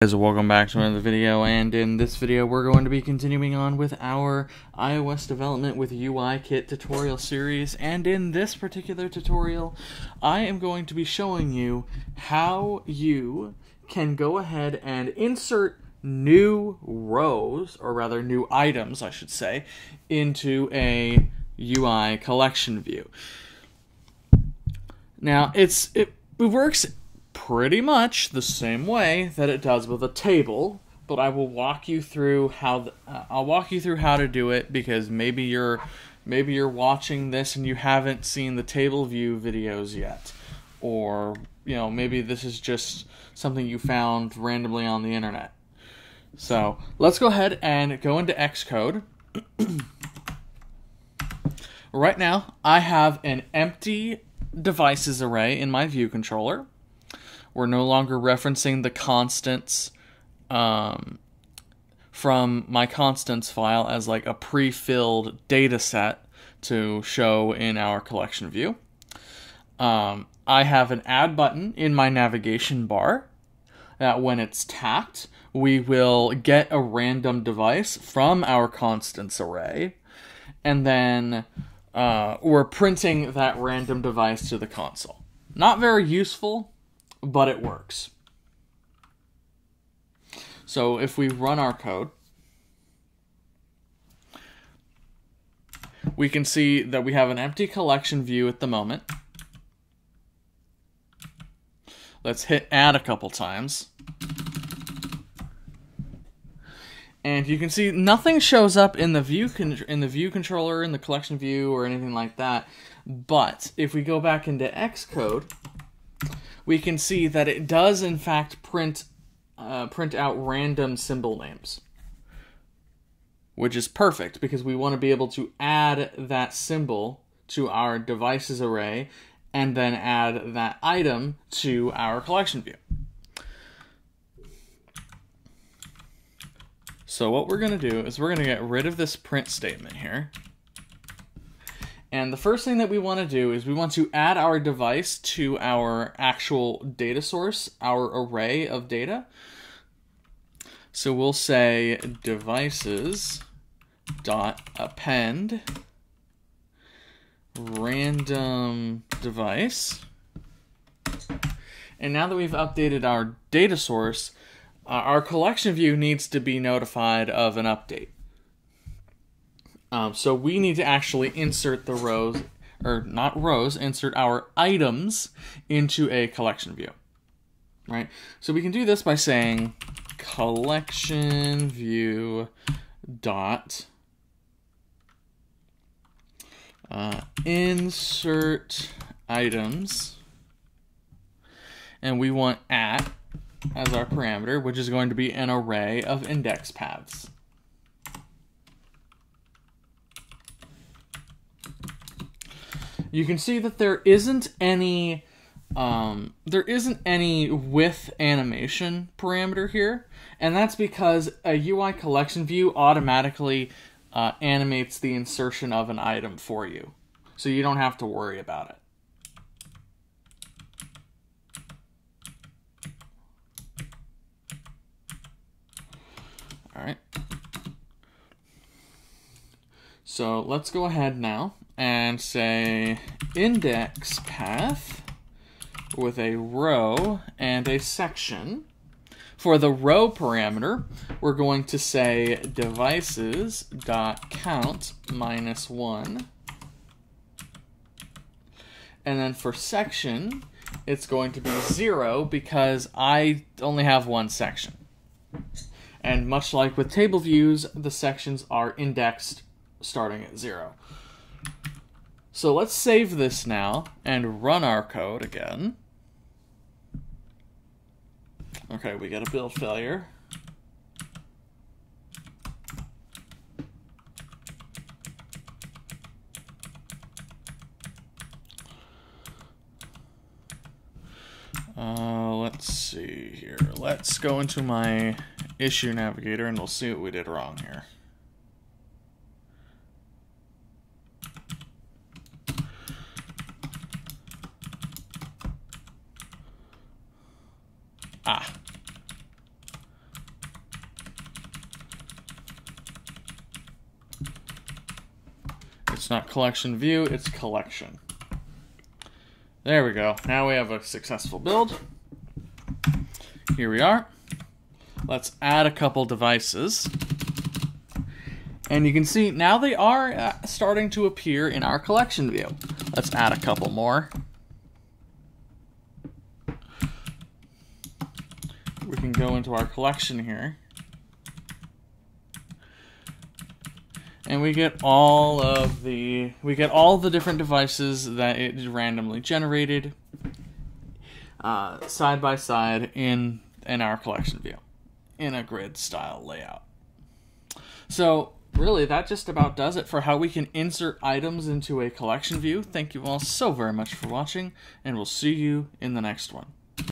Guys, welcome back to another video, and in this video we're going to be continuing on with our iOS development with UIKit tutorial series. And in this particular tutorial I am going to be showing you how you can go ahead and insert new rows, or rather new items I should say, into a UI collection view. Now it works pretty much the same way that it does with a table, but I will walk you through how to do it, because maybe you're watching this and you haven't seen the table view videos yet, or maybe this is just something you found randomly on the internet. So let's go ahead and go into Xcode. Right now I have an empty devices array in my view controller. We're no longer referencing the constants from my constants file as like a pre-filled data set to show in our collection view. I have an add button in my navigation bar that when it's tapped, we will get a random device from our constants array, and then we're printing that random device to the console. Not very useful, but it works. So if we run our code, we can see that we have an empty collection view at the moment. Let's hit add a couple times. And you can see nothing shows up in the view controller, in the collection view, or anything like that. But if we go back into Xcode, we can see that it does in fact print out random symbol names, which is perfect because we want to be able to add that symbol to our devices array and then add that item to our collection view. So what we're going to do is we're going to get rid of this print statement here. And the first thing that we want to do is we want to add our device to our actual data source, our array of data. So we'll say devices.append random device. And now that we've updated our data source, our collection view needs to be notified of an update. So we need to actually insert the rows, or not rows, insert our items into a collection view, right? So we can do this by saying collection view dot insert items, and we want at as our parameter, which is going to be an array of index paths. You can see that there isn't any with animation parameter here, and that's because a UI collection view automatically animates the insertion of an item for you, so you don't have to worry about it. All right. So let's go ahead now and say index path with a row and a section. For the row parameter, we're going to say devices.count -1. And then for section, it's going to be 0 because I only have one section. And much like with table views, the sections are indexed starting at 0. So let's save this now and run our code again. Okay, we got a build failure. Let's see here. Let's go into my issue navigator and we'll see what we did wrong here. It's not collection view, it's collection. There we go. Now we have a successful build. Here we are. Let's add a couple devices. And you can see now they are starting to appear in our collection view. Let's add a couple more. We can go into our collection here. And we get all the different devices that it randomly generated side by side in our collection view in a grid style layout. So really, that just about does it for how we can insert items into a collection view. Thank you all so very much for watching, and we'll see you in the next one.